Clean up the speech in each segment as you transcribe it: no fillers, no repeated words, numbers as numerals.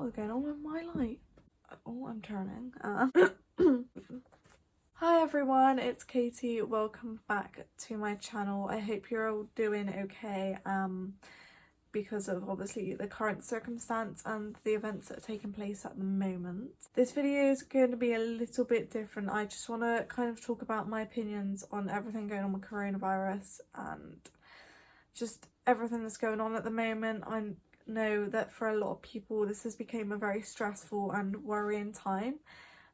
What is going on with my light? Oh, I'm turning. Hi everyone, it's Katie. Welcome back to my channel. I hope you're all doing okay because of obviously the current circumstance and the events that are taking place at the moment. This video is going to be a little bit different. I just want to kind of talk about my opinions on everything going on with coronavirus and just everything that's going on at the moment. I know that for a lot of people this has become a very stressful and worrying time.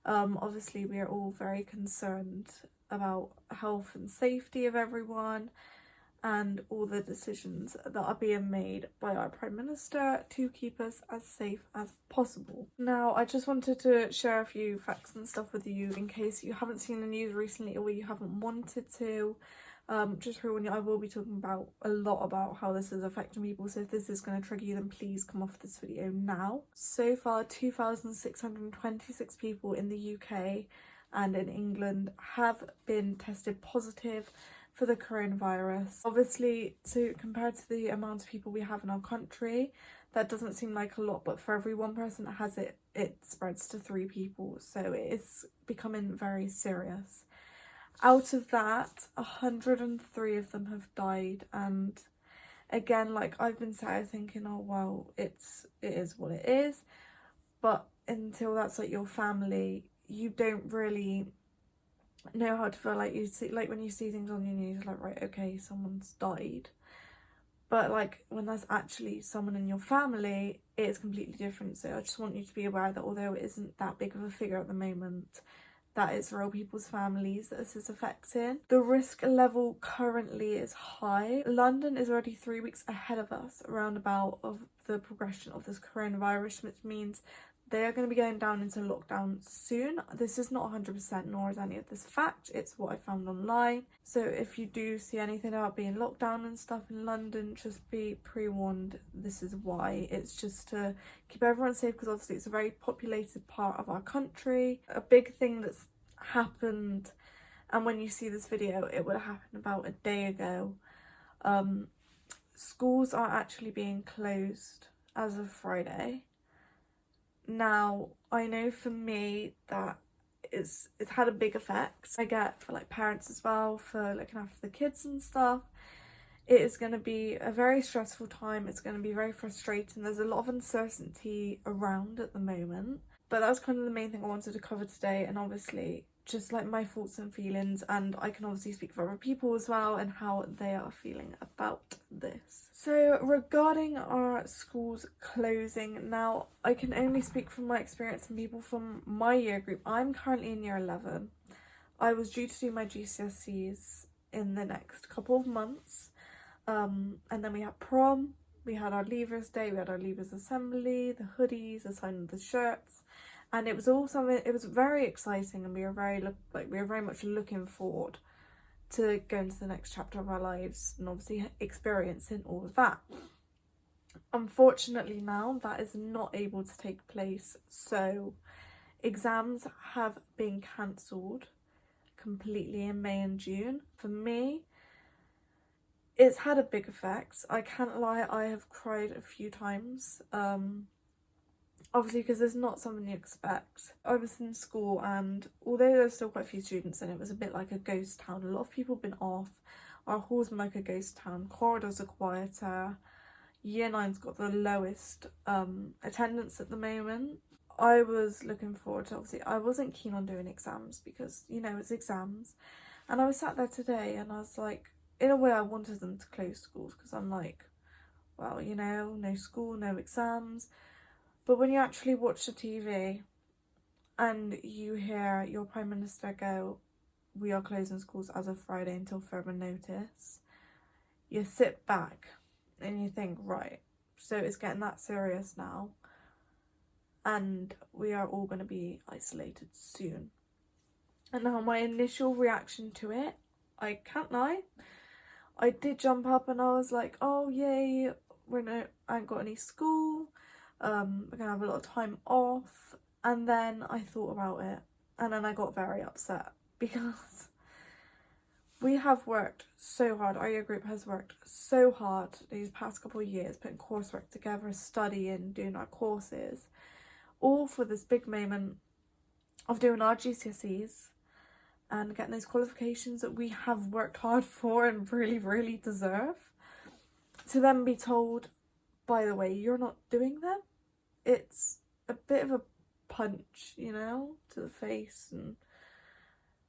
Obviously we are all very concerned about health and safety of everyone and all the decisions that are being made by our Prime Minister to keep us as safe as possible. Now, I just wanted to share a few facts and stuff with you in case you haven't seen the news recently or you haven't wanted to. Just for when I will be talking about a lot about how this is affecting people, so if this is going to trigger you, then please come off this video now. So far, 2,626 people in the UK and in England have been tested positive for the coronavirus. Obviously, so compared to the amount of people we have in our country, that doesn't seem like a lot, but for every one person that has it, it spreads to 3 people, so it is becoming very serious. Out of that, 103 of them have died, and again, like I've been sat thinking, oh well, it is what it is, but until that's like your family, you don't really know how to feel. Like you see, like when you see things on your news, like right, okay, someone's died, but like when that's actually someone in your family, it's completely different. So I just want you to be aware that although it isn't that big of a figure at the moment, that it's real people's families that this is affecting. The risk level currently is high. London is already 3 weeks ahead of us around about of the progression of this coronavirus, which means they are going to be going down into lockdown soon. This is not 100%, nor is any of this fact. It's what I found online. So if you do see anything about being locked down and stuff in London, just be pre-warned. This is why. It's just to keep everyone safe, because obviously it's a very populated part of our country. A big thing that's happened, and when you see this video, it would have happened about a day ago. Schools are actually being closed as of Friday. Now, I know for me that it's had a big effect. I get for like parents as well, for looking after the kids and stuff. It is going to be a very stressful time. It's going to be very frustrating. There's a lot of uncertainty around at the moment. But that's kind of the main thing I wanted to cover today, and obviously just like my thoughts and feelings, and I can obviously speak for other people as well and how they are feeling about this. So regarding our schools closing, now I can only speak from my experience and people from my year group. I'm currently in year 11. I was due to do my GCSEs in the next couple of months, and then we had prom, we had our leavers day, we had our leavers assembly, the hoodies, the signing of the shirts. And it was all something, it was very exciting, and we were very much looking forward to going to the next chapter of our lives and obviously experiencing all of that. Unfortunately now that is not able to take place, so exams have been cancelled completely in May and June. For me, it's had a big effect. I can't lie, I have cried a few times. Obviously, because it's not something you expect. I was in school, and although there's still quite a few students, and it was a bit like a ghost town, a lot of people have been off. Our hall's been like a ghost town, corridors are quieter. Year 9's got the lowest attendance at the moment. I was looking forward to, obviously, I wasn't keen on doing exams because, you know, it's exams. And I was sat there today and I was like, in a way I wanted them to close schools, because I'm like, well, you know, no school, no exams. But when you actually watch the TV and you hear your Prime Minister go, we are closing schools as of Friday until further notice, you sit back and you think, right, so it's getting that serious now, and we are all going to be isolated soon. And now my initial reaction to it, I can't lie, I did jump up and I was like, oh yay, I ain't got any school. We're gonna have a lot of time off. And then I thought about it, and then I got very upset, because we have worked so hard. Our year group has worked so hard these past couple of years, putting coursework together, studying, doing our courses, all for this big moment of doing our GCSEs and getting those qualifications that we have worked hard for and really, really deserve, to then be told, by the way, you're not doing them. It's a bit of a punch, you know, to the face, and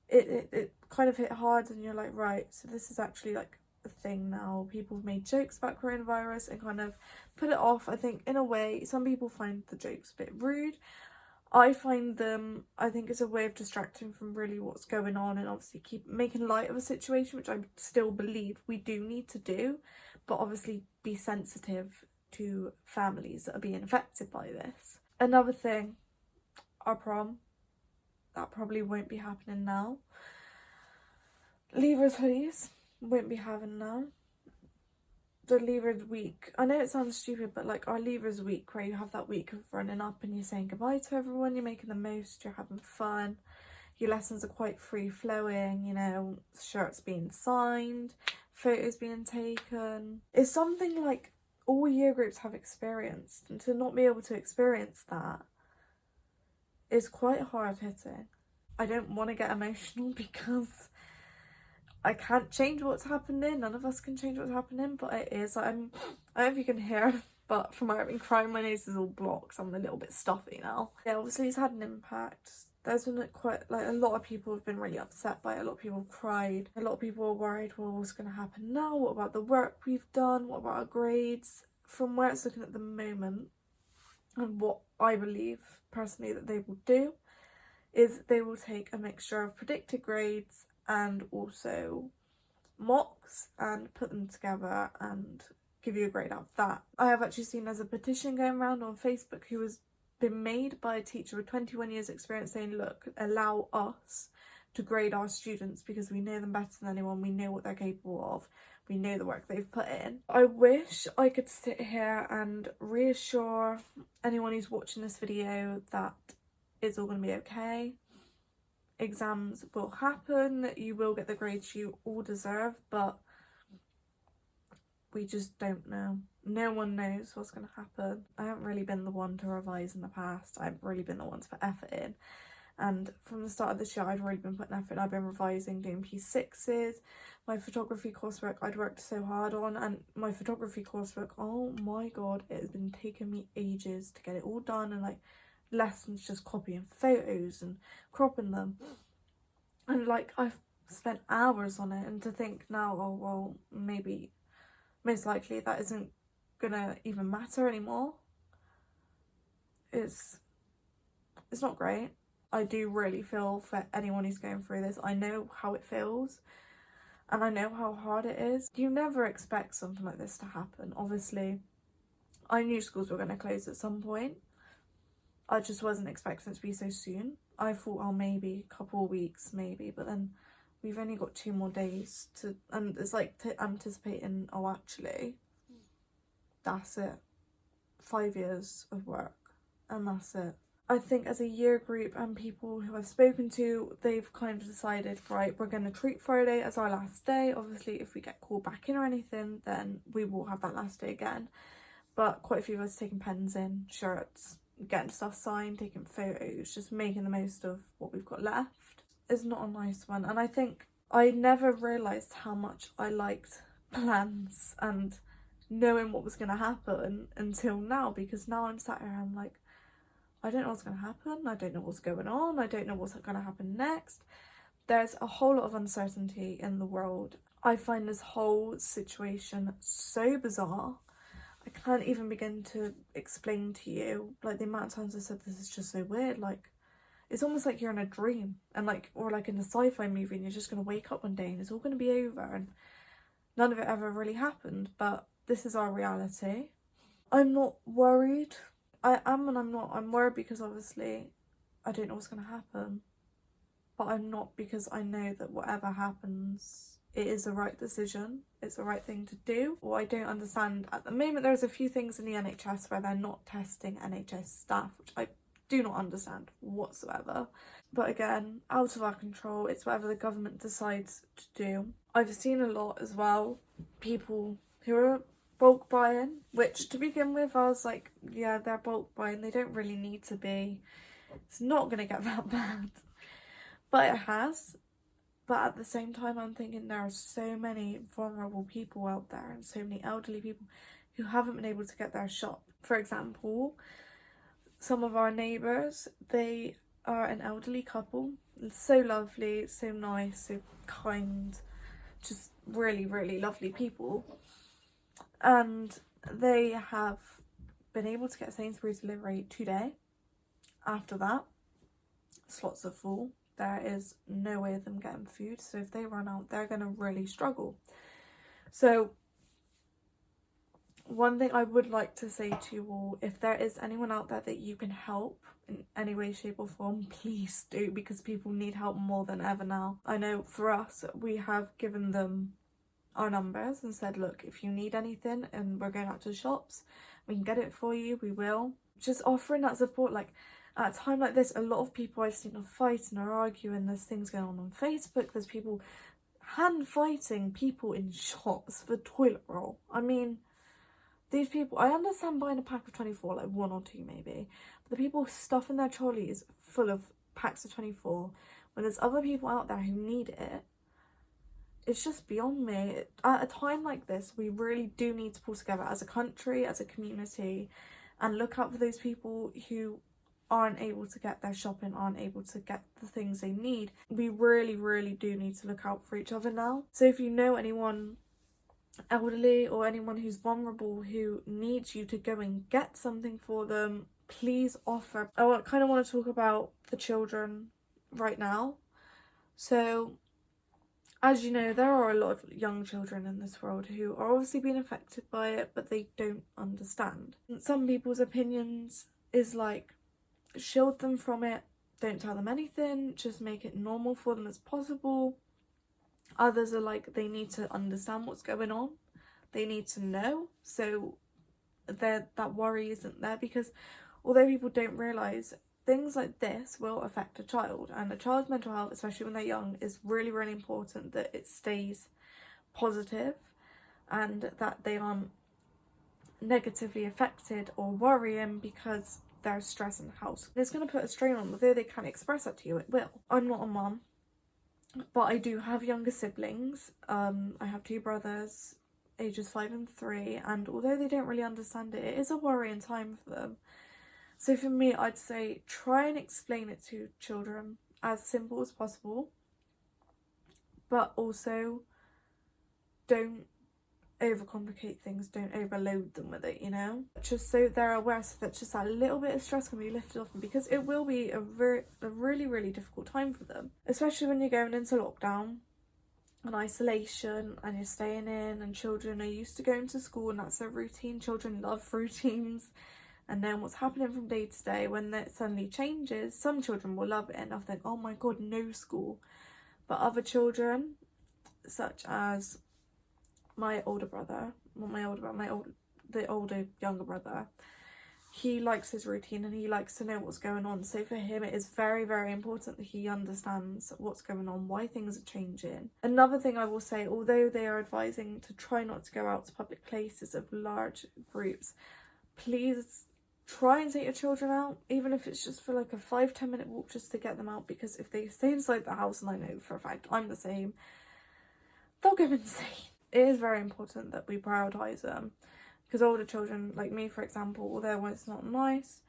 it kind of hit hard, and you're like, right, so this is actually like a thing now. People have made jokes about coronavirus and kind of put it off. I think in a way, some people find the jokes a bit rude. I find them, I think it's a way of distracting from really what's going on, and obviously keep making light of a situation, which I still believe we do need to do, but obviously be sensitive to families that are being affected by this. Another thing, our prom, that probably won't be happening now. Leavers hoodies won't be having now. The Leavers week, I know it sounds stupid, but like our Leavers week, where you have that week of running up and you're saying goodbye to everyone, you're making the most, you're having fun, your lessons are quite free flowing, you know, shirts being signed, photos being taken. It's something like all year groups have experienced, and to not be able to experience that is quite hard hitting. I don't want to get emotional because I can't change what's happening. None of us can change what's happening, but it is. I don't know if you can hear, but from where I've been crying, my nose is all blocked. So I'm a little bit stuffy now. Yeah, obviously it's had an impact. There's been quite, like, a lot of people have been really upset by it. A lot of people have cried. A lot of people are worried, well, what's going to happen now? What about the work we've done? What about our grades? From where it's looking at the moment, and what I believe personally that they will do, is they will take a mixture of predicted grades and also mocks and put them together and give you a grade out of that. I have actually seen there's a petition going around on Facebook who has been made by a teacher with 21 years experience saying, look, allow us to grade our students because we know them better than anyone, we know what they're capable of, we know the work they've put in. I wish I could sit here and reassure anyone who's watching this video that it's all going to be okay. Exams will happen, you will get the grades you all deserve, but we just don't know. No one knows what's going to happen. I haven't really been the one to revise in the past. I haven't really been the one to put effort in. And from the start of this year, I'd already been putting effort in. I've been revising, doing P6s. My photography coursework I'd worked so hard on, and my photography coursework, oh my god, it has been taking me ages to get it all done, and like lessons just copying photos and cropping them, and like I've spent hours on it, and to think now, oh well, maybe most likely that isn't gonna even matter anymore, it's not great. I do really feel for anyone who's going through this. I know how it feels and I know how hard it is. You never expect something like this to happen. Obviously I knew schools were going to close at some point. I just wasn't expecting it to be so soon. I thought, oh, maybe a couple of weeks, maybe, but then we've only got 2 more days to, and it's like anticipating, oh, actually, that's it. 5 years of work, and that's it. I think as a year group and people who I've spoken to, they've kind of decided, right, we're going to treat Friday as our last day. Obviously, if we get called back in or anything, then we will have that last day again. But quite a few of us taking pens in, shirts, getting stuff signed, taking photos, just making the most of what we've got left. It's not a nice one. And I think I never realised how much I liked plans and knowing what was going to happen until now, because now I'm sat here, I'm like, I don't know what's going to happen. I don't know what's going on. I don't know what's going to happen next. There's a whole lot of uncertainty in the world. I find this whole situation so bizarre. I can't even begin to explain to you, like, the amount of times I said this is just so weird. Like, it's almost like you're in a dream, and like, or like in a sci-fi movie, and you're just going to wake up one day and it's all going to be over, and none of it ever really happened. But this is our reality. I'm not worried. I am and I'm not. I'm worried because obviously I don't know what's going to happen. But I'm not, because I know that whatever happens, it is the right decision. It's the right thing to do. What I don't understand at the moment, there's a few things in the NHS where they're not testing NHS staff, which I do not understand whatsoever. But again, out of our control. It's whatever the government decides to do. I've seen a lot as well, people who are bulk buying, which to begin with I was like, yeah, they're bulk buying, they don't really need to be. It's not going to get that bad. But it has. But at the same time, I'm thinking there are so many vulnerable people out there and so many elderly people who haven't been able to get their shop. For example, some of our neighbours, they are an elderly couple. It's so lovely, so nice, so kind, just really, really lovely people. And they have been able to get Sainsbury's delivery today. After that, slots are full. There is no way of them getting food. So if they run out, they're going to really struggle. So one thing I would like to say to you all, if there is anyone out there that you can help in any way, shape or form, please do, because people need help more than ever now. I know for us, we have given them our numbers and said, look, if you need anything and we're going out to the shops, we can get it for you, we will. Just offering that support, like at a time like this, a lot of people I've seen are fighting or arguing, there's things going on Facebook, there's people hand fighting people in shops for toilet roll. I mean, these people, I understand buying a pack of 24, like 1 or 2 maybe, but the people stuffing their trolleys full of packs of 24, when there's other people out there who need it, it's just beyond me. At a time like this, we really do need to pull together as a country, as a community, and look out for those people who aren't able to get their shopping, aren't able to get the things they need. We really, really do need to look out for each other now. So if you know anyone elderly or anyone who's vulnerable who needs you to go and get something for them, please offer. I kind of want to talk about the children right now. So as you know, there are a lot of young children in this world who are obviously being affected by it, but they don't understand. Some people's opinions is like, shield them from it, don't tell them anything, just make it normal for them as possible. Others are like, they need to understand what's going on, they need to know, so that worry isn't there, because although people don't realise, things like this will affect a child, and a child's mental health, especially when they're young, is really, really important that it stays positive and that they aren't negatively affected or worrying because there's stress in the house. It's going to put a strain on, although they can't express that to you, it will. I'm not a mum, but I do have younger siblings. I have 2 brothers, ages 5 and 3, and although they don't really understand it, it is a worrying time for them. So for me, I'd say try and explain it to children as simple as possible, but also don't overcomplicate things, don't overload them with it, you know? Just so they're aware, so that just that little bit of stress can be lifted off them, because it will be a really, really difficult time for them, especially when you're going into lockdown and isolation and you're staying in, and children are used to going to school and that's their routine. Children love routines. And then what's happening from day to day, when that suddenly changes, some children will love it and they'll think, oh my god, no school. But other children, such as my older brother, the older younger brother, he likes his routine and he likes to know what's going on. So for him, it is very, very important that he understands what's going on, why things are changing. Another thing I will say, although they are advising to try not to go out to public places of large groups, please try and take your children out, even if it's just for like a 5-10 minute walk, just to get them out, because if they stay inside the house, and I know for a fact I'm the same, they'll go insane. It is very important that we prioritise them, because older children, like me for example, although it's not nice,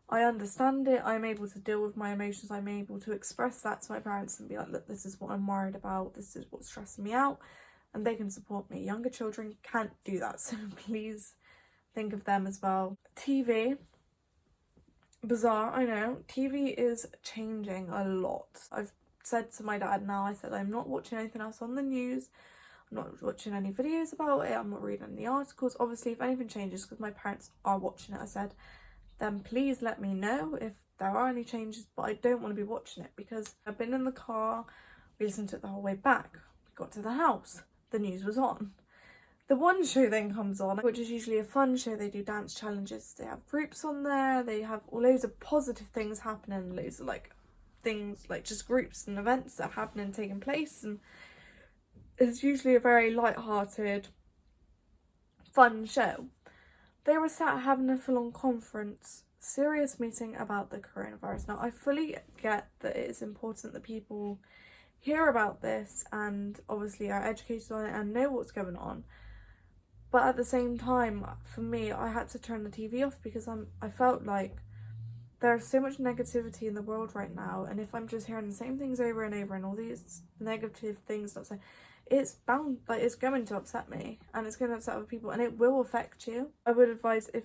I understand it, I'm able to deal with my emotions, I'm able to express that to my parents and be like, look, this is what I'm worried about, this is what's stressing me out, and they can support me. Younger children can't do that, so please think of them as well. TV, bizarre, I know, TV is changing a lot. I've said to my dad now, I said I'm not watching anything else on the news, I'm not watching any videos about it, I'm not reading any articles. Obviously if anything changes, because my parents are watching it, I said, then please let me know if there are any changes, but I don't want to be watching it, because I've been in the car, we listened to it the whole way back, we got to the house, the news was on. The one show then comes on, which is usually a fun show. They do dance challenges, they have groups on there, they have all loads of positive things happening, loads of like things, like just groups and events that are happening, taking place, and it's usually a very light-hearted, fun show. They were sat having a full-on conference, serious meeting about the coronavirus. Now, I fully get that it is important that people hear about this and obviously are educated on it and know what's going on. But at the same time, for me, I had to turn the TV off because I felt like there's so much negativity in the world right now, and if I'm just hearing the same things over and over and all these negative things, it's bound, like, it's going to upset me and it's going to upset other people and it will affect you. I would advise, if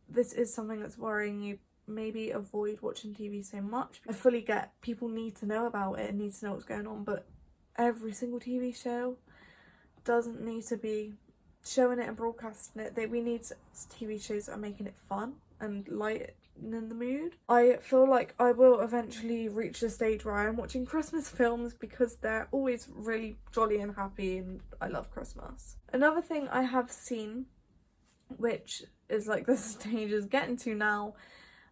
this is something that's worrying you, maybe avoid watching TV so much. I fully get people need to know about it and need to know what's going on, but every single TV show doesn't need to be showing it and broadcasting it. We need TV shows that are making it fun and light in the mood. I feel like I will eventually reach a stage where I'm watching Christmas films because they're always really jolly and happy and I love Christmas. Another thing I have seen, which is like the stage is getting to now,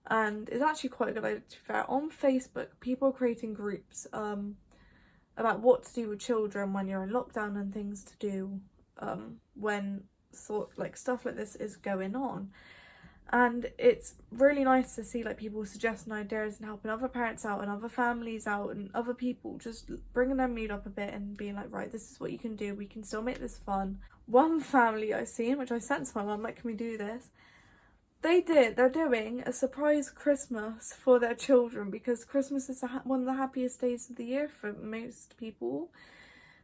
and is actually quite a good idea to be fair, on Facebook people are creating groups about what to do with children when you're in lockdown and things to do when stuff like this is going on. And it's really nice to see like people suggesting ideas and helping other parents out and other families out and other people, just bringing their mood up a bit and being like, right, this is what you can do, we can still make this fun. One family I've seen, which I sent to my mum, like, can we do this? They're doing a surprise Christmas for their children because Christmas is one of the happiest days of the year for most people.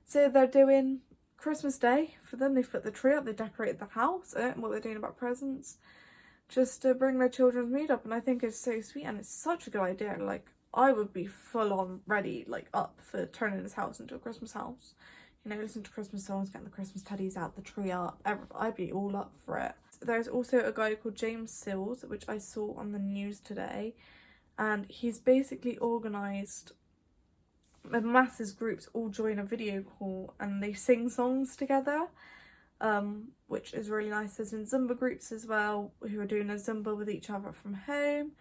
So they're doing Christmas Day for them. They've put the tree up, they decorated the house, and what they're doing about presents, just to bring their children's mood up. And I think it's so sweet and it's such a good idea. Like, I would be full on ready, like, up for turning this house into a Christmas house. You know, listen to Christmas songs, getting the Christmas teddies out, the tree up, I'd be all up for it. There's also a guy called James Sills, which I saw on the news today, and he's basically organised masses groups all join a video call and they sing songs together, which is really nice. There's been Zumba groups as well who are doing a Zumba with each other from home.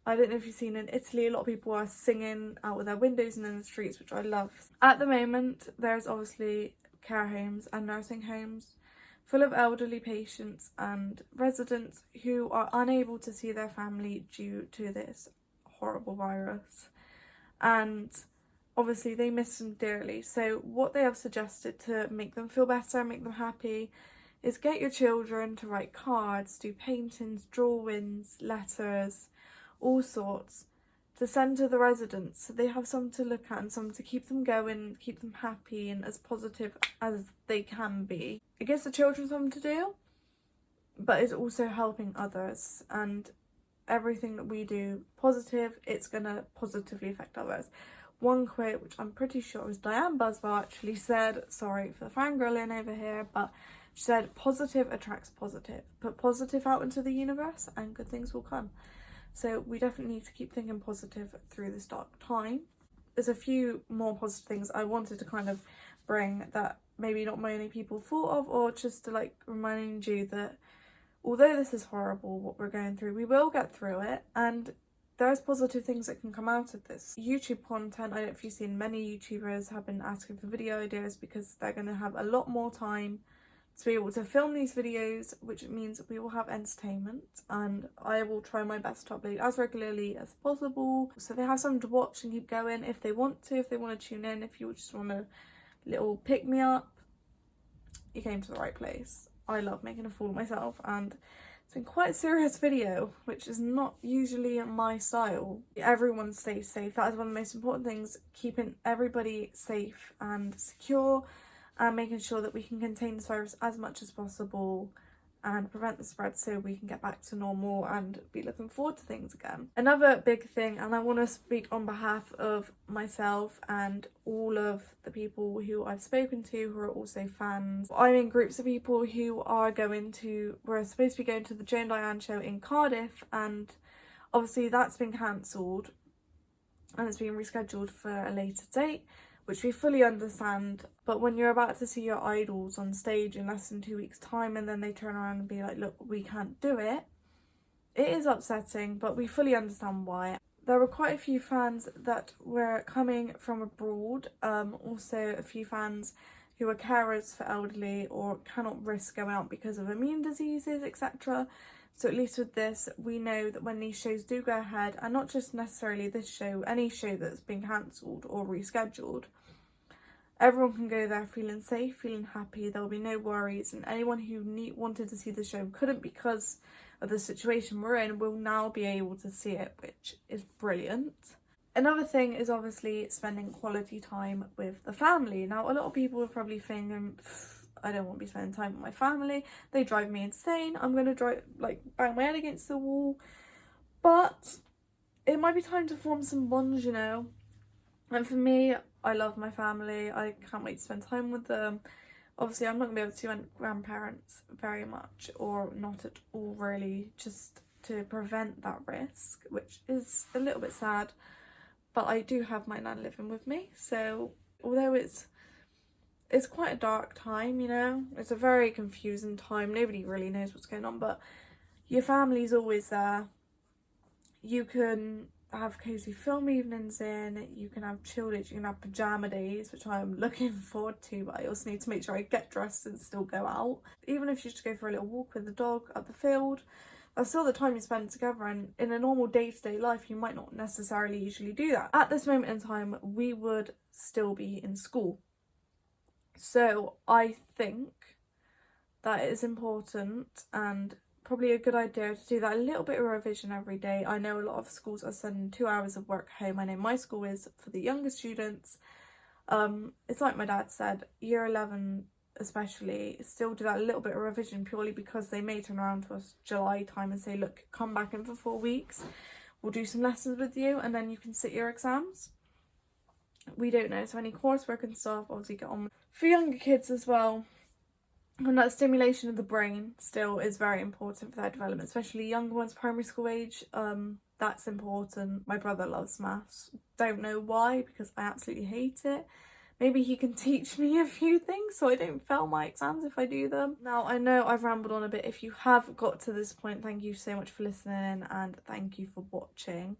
I don't know if you've seen in Italy, a lot of people are singing out of their windows and in the streets, which I love. At the moment, there's obviously care homes and nursing homes full of elderly patients and residents who are unable to see their family due to this horrible virus. And obviously they miss them dearly. So what they have suggested to make them feel better, make them happy, is get your children to write cards, do paintings, drawings, letters, all sorts, to send to the residents so they have something to look at and something to keep them going, keep them happy and as positive as they can be. It gives the children something to do, but it's also helping others, and everything that we do positive, it's gonna positively affect others. One quote, which I'm pretty sure was Diane Buswell, actually said, sorry for the fangirling over here, but she said, positive attracts positive. Put positive out into the universe and good things will come. So we definitely need to keep thinking positive through this dark time. There's a few more positive things I wanted to kind of bring that maybe not many people thought of, or just to like remind you that although this is horrible what we're going through, we will get through it, and there's positive things that can come out of this. YouTube content, I don't know if you've seen, many YouTubers have been asking for video ideas because they're going to have a lot more time to be able to film these videos, which means we will have entertainment, and I will try my best to upload as regularly as possible so they have something to watch and keep going if they want to, if they want to tune in. If you just want a little pick-me-up, you came to the right place. I love making a fool of myself, and it's been quite a serious video, which is not usually my style. Everyone stays safe. That is one of the most important things, keeping everybody safe and secure, and making sure that we can contain this virus as much as possible and prevent the spread so we can get back to normal and be looking forward to things again. Another big thing, and I want to speak on behalf of myself and all of the people who I've spoken to who are also fans. I'm in groups of people who are we're supposed to be going to the Joan Diane show in Cardiff, and obviously that's been cancelled and it's been rescheduled for a later date, which we fully understand. But when you're about to see your idols on stage in less than 2 weeks' time and then they turn around and be like, look, we can't do it, it is upsetting, but we fully understand why. There were quite a few fans that were coming from abroad, also a few fans who are carers for elderly or cannot risk going out because of immune diseases, etc. So at least with this, we know that when these shows do go ahead, and not just necessarily this show, any show that's been cancelled or rescheduled, everyone can go there feeling safe, feeling happy. There will be no worries, and anyone who wanted to see the show couldn't because of the situation we're in will now be able to see it, which is brilliant. Another thing is obviously spending quality time with the family. Now, a lot of people are probably thinking, I don't want to be spending time with my family. They drive me insane. I'm going to bang my head against the wall. But it might be time to form some bonds, you know. And for me, I love my family. I can't wait to spend time with them. Obviously, I'm not going to be able to see my grandparents very much, or not at all really, just to prevent that risk, which is a little bit sad. But I do have my nan living with me, so although it's quite a dark time, you know, it's a very confusing time, nobody really knows what's going on, but your family's always there. You can have cosy film evenings in, you can have chill days, you can have pyjama days, which I'm looking forward to, but I also need to make sure I get dressed and still go out. Even if you just go for a little walk with the dog up the field, that's still the time you spend together, and in a normal day-to-day life you might not necessarily usually do that. At this moment in time, we would still be in school. So I think that it is important and probably a good idea to do that a little bit of revision every day. I know a lot of schools are sending 2 hours of work home. I know my school is for the younger students. It's like my dad said, year 11 especially, still do that little bit of revision purely because they may turn around to us July time and say, look, come back in for 4 weeks, we'll do some lessons with you and then you can sit your exams. We don't know, so any coursework and stuff obviously get on. For younger kids as well, and that stimulation of the brain still is very important for their development, especially younger ones, primary school age. That's important. My brother loves maths, don't know why, because I absolutely hate it. Maybe he can teach me a few things so I don't fail my exams if I do them. Now, I know I've rambled on a bit. If you have got to this point, thank you so much for listening and thank you for watching.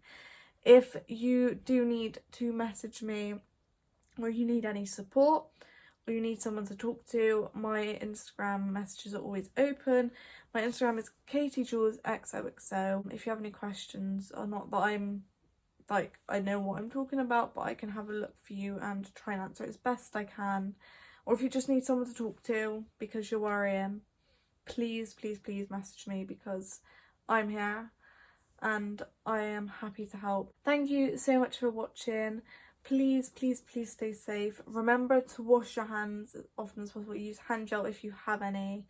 If you do need to message me or you need any support or you need someone to talk to, my Instagram messages are always open. My Instagram is KatieJulesXOXO. If you have any questions, or not that I'm I know what I'm talking about, but I can have a look for you and try and answer it as best I can. Or if you just need someone to talk to because you're worrying, please, please, please message me because I'm here and I am happy to help. Thank you so much for watching. Please, please, please stay safe. Remember to wash your hands as often as possible. Use hand gel if you have any.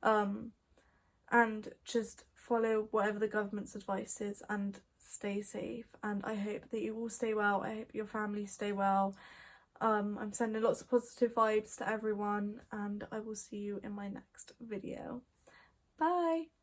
And just follow whatever the government's advice is and stay safe. And I hope that you all stay well. I hope your family stay well. I'm sending lots of positive vibes to everyone and I will see you in my next video. Bye!